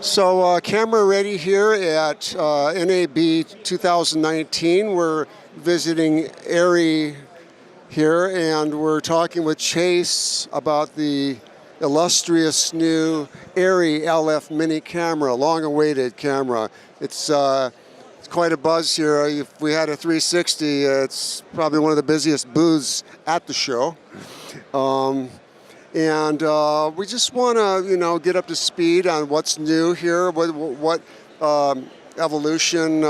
So camera ready here at NAB 2019. We're visiting ARRI here and we're talking with Chase about the illustrious new ARRI LF mini camera, long-awaited camera. It's quite a buzz here. If we had a 360, it's probably one of the busiest booths at the show. We just want to, get up to speed on what's new here, what evolution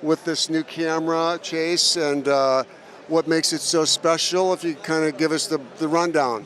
with this new camera, Chase, and what makes it so special. If you kind of give us the rundown.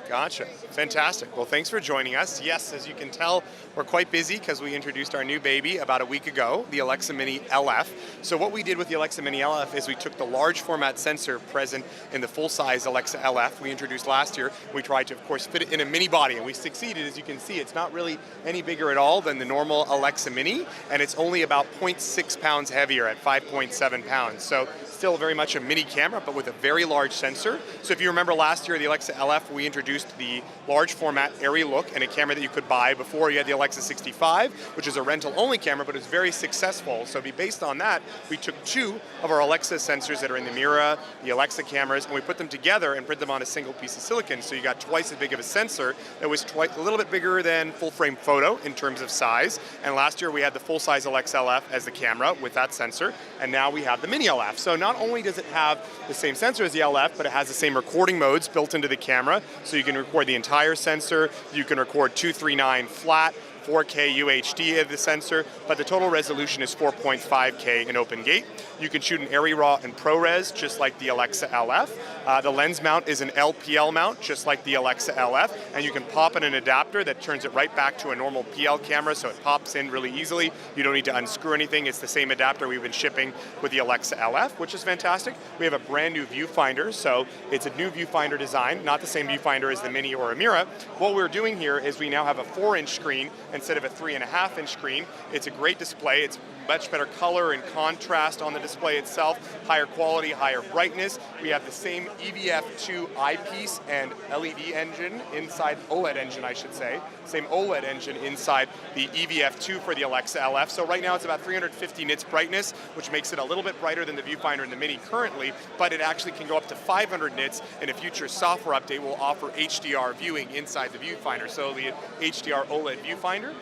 Gotcha. Fantastic. Well, thanks for joining us. Yes, as you can tell, we're quite busy because we introduced our new baby about a week ago, the Alexa Mini LF. So what we did with the Alexa Mini LF is we took the large format sensor present in the full-size Alexa LF we introduced last year. We tried to, of course, fit it in a mini body, and we succeeded. As you can see, it's not really any bigger at all than the normal Alexa Mini, and it's only about 0.6 pounds heavier at 5.7 pounds. So still very much a mini camera, but with a very large sensor. So if you remember last year, the Alexa LF, we introduced the large format ARRI look and a camera that you could buy before you had the Alexa 65, which is a rental only camera, but it's very successful. So based on that, we took two of our Alexa sensors that are in the Mira, the Alexa cameras, and we put them together and print them on a single piece of silicon. So you got twice as big of a sensor that was a little bit bigger than full frame photo in terms of size. And last year we had the full size Alexa LF as the camera with that sensor, and now we have the Mini LF. So not only does it have the same sensor as the LF, but it has the same recording modes built into the camera. So you can record the entire sensor, you can record 239 flat, 4K UHD of the sensor, but the total resolution is 4.5K in open gate. You can shoot an ARRI RAW and ProRes just like the Alexa LF. The lens mount is an LPL mount just like the Alexa LF, and you can pop in an adapter that turns it right back to a normal PL camera, so it pops in really easily. You don't need to unscrew anything. It's the same adapter we've been shipping with the Alexa LF, which is fantastic. We have a brand new viewfinder, so it's a new viewfinder design, not the same viewfinder as the Mini or a Mira. What we're doing here is we now have a 4-inch screen instead of a 3.5-inch screen. It's a great display. It's much better color and contrast on the display itself, higher quality, higher brightness. We have the same EVF2 eyepiece and LED engine inside, OLED engine I should say, same OLED engine inside the EVF2 for the Alexa LF. So right now it's about 350 nits brightness, which makes it a little bit brighter than the viewfinder in the Mini currently, but it actually can go up to 500 nits, and a future software update will offer HDR viewing inside the viewfinder, so the HDR OLED viewfinder.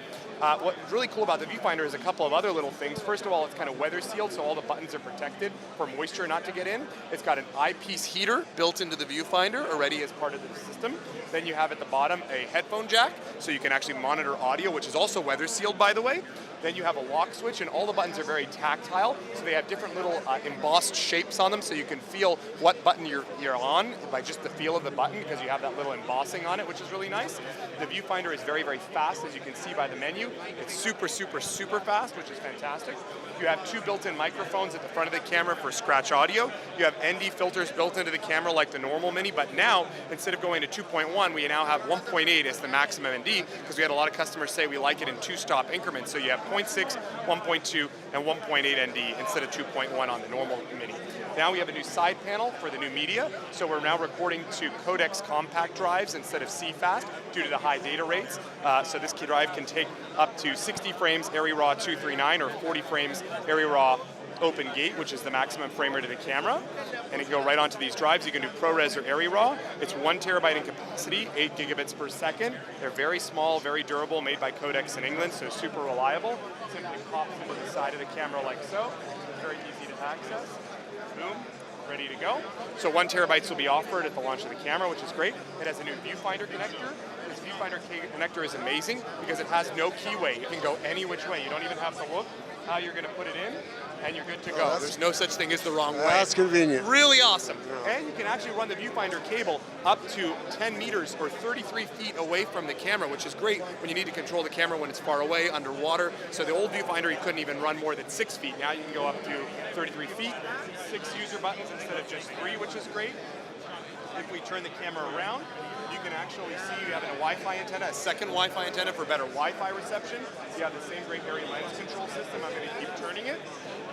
What's really cool about the viewfinder is a couple of other little things. First of all, it's kind of weather sealed, so all the buttons are protected for moisture not to get in. It's got an eyepiece heater built into the viewfinder already as part of the system. Then you have at the bottom a headphone jack, so you can actually monitor audio, which is also weather sealed, by the way. Then you have a lock switch, and all the buttons are very tactile, so they have different little embossed shapes on them, so you can feel what button you're on by just the feel of the button, because you have that little embossing on it, which is really nice. The viewfinder is very, very fast, as you can see by the menu. It's super, super, super fast, which is fantastic. You have two built-in microphones at the front of the camera for scratch audio. You have ND filters built into the camera like the normal Mini, but now, instead of going to 2.1, we now have 1.8 as the maximum ND, because we had a lot of customers say we like it in two-stop increments, so you have 0.6, 1.2, and 1.8 ND instead of 2.1 on the normal Mini. Now we have a new side panel for the new media, so we're now recording to codex compact drives instead of CFast due to the high data rates. So this drive can take up to 60 frames ARRI RAW 239 or 40 frames ARRI RAW open gate, which is the maximum frame rate of the camera, and it can go right onto these drives. You can do ProRes or ARRI RAW. It's 1 terabyte in capacity, 8 gigabits per second. They're very small, very durable, made by Codex in England, so super reliable. Simply pops into the side of the camera like so. It's very easy to access. Boom. Ready to go. So 1 terabytes will be offered at the launch of the camera, which is great. It has a new viewfinder connector. This viewfinder connector is amazing because it has no keyway. It can go any which way. You don't even have to look how you're going to put it in, and you're good to go. There's no such thing as the wrong way. That's convenient. Really awesome. And you can actually run the viewfinder cable up to 10 meters or 33 feet away from the camera, which is great when you need to control the camera when it's far away, underwater. So the old viewfinder, you couldn't even run more than 6 feet. Now you can go up to 33 feet, 6 user buttons instead of just 3, which is great. If we turn the camera around, you can actually see you have a Wi-Fi antenna, a second Wi-Fi antenna for better Wi-Fi reception. You have the same great ARRI lens control system. I'm going to keep turning it.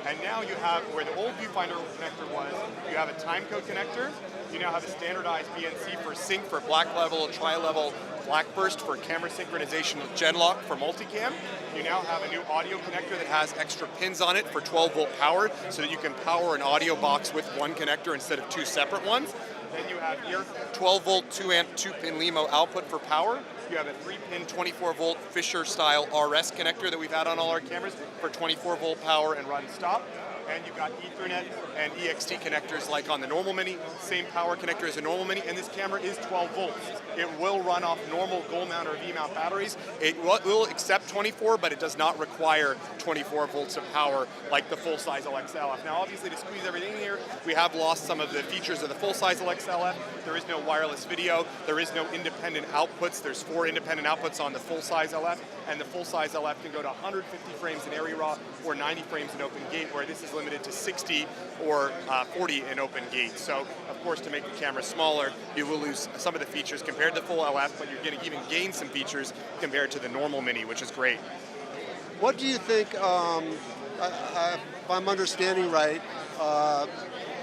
And now you have, where the old viewfinder connector was, you have a timecode connector. You now have a standardized BNC for sync for black level, tri-level black burst for camera synchronization with Genlock for multicam. You now have a new audio connector that has extra pins on it for 12-volt power, so that you can power an audio box with one connector instead of two separate ones. Then you have here 12-volt 2-amp 2-pin LEMO output for power. You have a 3-pin 24-volt Fisher-style RS connector that we've had on all our cameras for 24-volt power and run stop. And you've got Ethernet and EXT connectors like on the normal Mini, same power connector as a normal Mini, and this camera is 12 volts. It will run off normal gold mount or V-mount batteries. It will accept 24, but it does not require 24 volts of power like the full-size LXLF. Now obviously to squeeze everything in here, we have lost some of the features of the full-size LXLF. There is no wireless video, there is no independent outputs. There's 4 independent outputs on the full-size LF, and the full-size LF can go to 150 frames in ARRI RAW or 90 frames in Open Gate, where this is limited to 60 or 40 in Open Gate. So, of course, to make the camera smaller, you will lose some of the features compared to the full LF, but you're going to even gain some features compared to the normal Mini, which is great. What do you think, if I'm understanding right,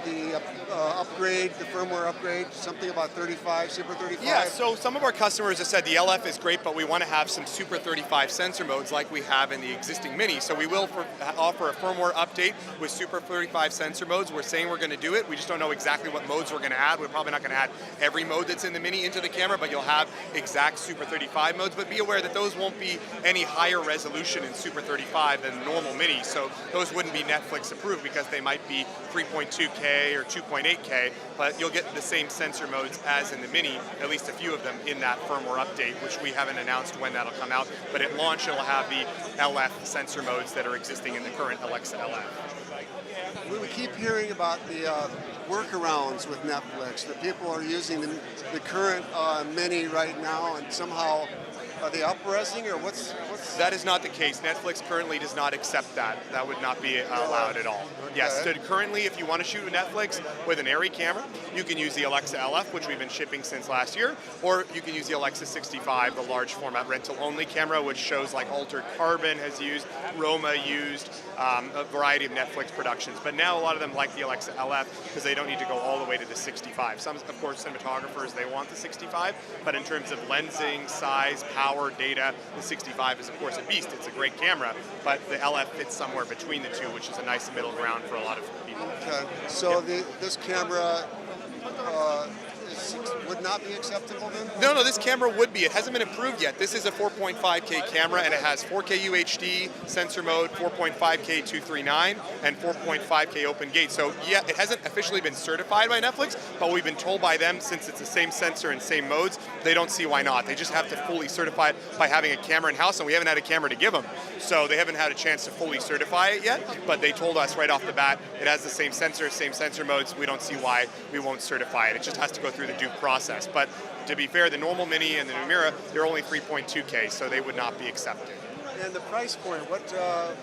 the upgrade, the firmware upgrade, something about 35, Super 35? Yeah, so some of our customers have said the LF is great, but we want to have some Super 35 sensor modes like we have in the existing Mini. So we will offer a firmware update with Super 35 sensor modes. We're saying we're going to do it. We just don't know exactly what modes we're going to add. We're probably not going to add every mode that's in the Mini into the camera, but you'll have exact Super 35 modes. But be aware that those won't be any higher resolution in Super 35 than normal Mini. So those wouldn't be Netflix approved because they might be 3.2K or 2.8K, but you'll get the same sensor modes as in the Mini, at least a few of them in that firmware update, which we haven't announced when that'll come out. But at launch, it'll have the LF sensor modes that are existing in the current Alexa LF. We keep hearing about the workarounds with Netflix, that people are using the current Mini right now, and somehow are they up-resing, or what's? That is not the case. Netflix currently does not accept that. That would not be allowed at all. Okay. Yes, so currently if you want to shoot with Netflix with an ARRI camera, you can use the Alexa LF, which we've been shipping since last year, or you can use the Alexa 65, the large format rental-only camera, which shows like Altered Carbon has used, Roma used, a variety of Netflix productions. But now a lot of them like the Alexa LF because they don't need to go all the way to the 65. Some, of course, cinematographers, they want the 65, but in terms of lensing, size, power, data, the 65 is of course a beast. It's a great camera, but the LF fits somewhere between the two, which is a nice middle ground for a lot of people. Okay, so this camera would not be acceptable then? No, this camera would be. It hasn't been approved yet. This is a 4.5K camera, and it has 4K UHD, sensor mode, 4.5K 239, and 4.5K Open Gate. So yeah, it hasn't officially been certified by Netflix, but we've been told by them, since it's the same sensor and same modes, they don't see why not. They just have to fully certify it by having a camera in-house, and we haven't had a camera to give them. So they haven't had a chance to fully certify it yet, but they told us right off the bat, it has the same sensor modes. We don't see why we won't certify it. It just has to go through the due process. But to be fair, the normal Mini and the Numira, they're only 3.2K, so they would not be accepted. And the price point, what?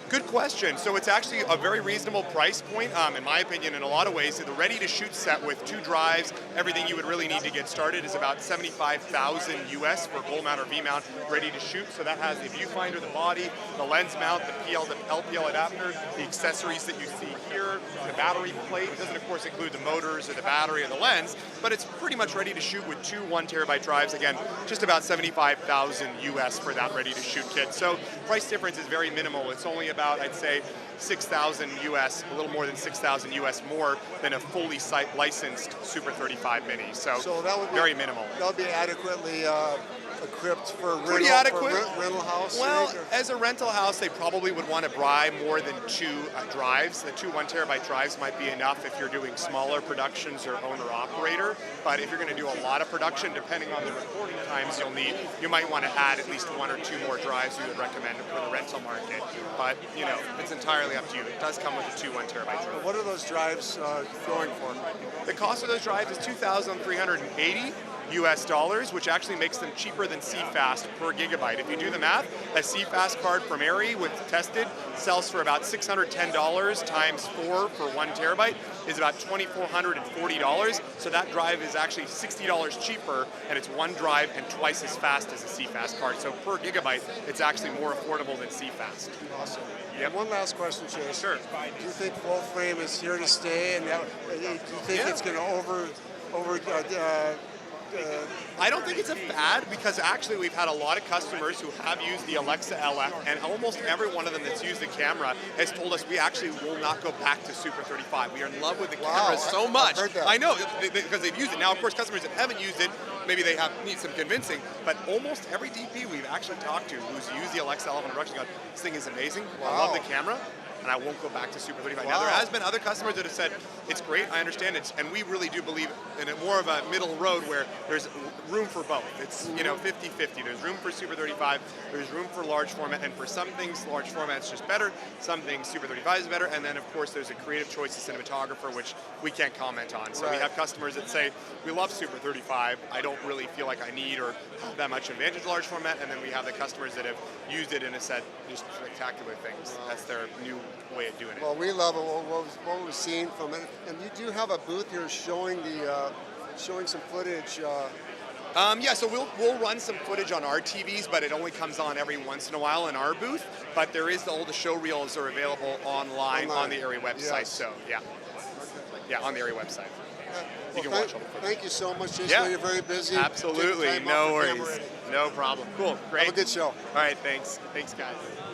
Good question. So it's actually a very reasonable price point, in my opinion, in a lot of ways. The ready-to-shoot set with 2 drives, everything you would really need to get started is about $75,000 US for gold mount or V mount ready to shoot. So that has the viewfinder, the body, the lens mount, the PL to LPL adapter, the accessories that you see here, the battery plate. It doesn't, of course, include the motors or the battery or the lens, but it's pretty much ready to shoot with 2 1TB drives. Again, just about $75,000 US for that ready-to-shoot kit. So price difference is very minimal. It's only about, I'd say, $6,000 US, a little more than $6,000 US more than a fully licensed Super 35 Mini. So that would be very minimal. That would be adequately equipped for rental house? Well, as a rental house, they probably would want to buy more than 2 drives. The 2 1TB drives might be enough if you're doing smaller productions or owner-operator. But if you're going to do a lot of production, depending on the recording times you might want to add at least 1 or 2 more drives we would recommend for the rental market. But, it's entirely up to you. It does come with a 2 1TB drive. What are those drives going for? The cost of those drives is $2,380 US dollars, which actually makes them cheaper than CFast per gigabyte. If you do the math, a CFast card from ARRI, with tested, sells for about $610 times 4 for 1 terabyte is about $2,440. So that drive is actually $60 cheaper, and it's 1 drive and twice as fast as a CFast card. So per gigabyte, it's actually more affordable than CFast. Awesome. Yep. One last question, Chase. Sure. Do you think full frame is here to stay, and do you think it's going to I don't think it's a fad because actually we've had a lot of customers who have used the Alexa LF, and almost every one of them that's used the camera has told us we actually will not go back to Super 35. We are in love with the camera so much. I've heard that. I know because they've used it. Now, of course, customers that haven't used it, maybe they need some convincing, but almost every DP we've actually talked to who's used the Alexa LF on production gone, this thing is amazing. I love the camera. And I won't go back to Super 35. Now, there has been other customers that have said, it's great, I understand it, and we really do believe in more of a middle road where there's room for both. It's, 50-50. There's room for Super 35, there's room for large format, and for some things, large format's just better, some things Super 35 is better, and then, of course, there's a creative choice of cinematographer, which we can't comment on. So we have customers that say, we love Super 35, I don't really feel like I need or have that much advantage large format, and then we have the customers that have used it and have said, just spectacular things. That's their new way of doing it. Well, we love it. What we've seen from it, and you do have a booth here showing showing some footage. Yeah, so we'll run some footage on our TVs, but it only comes on every once in a while in our booth. But there is all the show reels are available online on the ARRI website. Yes. So yeah, on the ARRI website. You can watch all the footage. Thank you so much, Jason. Yeah. You're very busy. Absolutely, Take the time no off the camera worries, ready. no problem. Cool, great. Have a good show. All right, thanks, guys.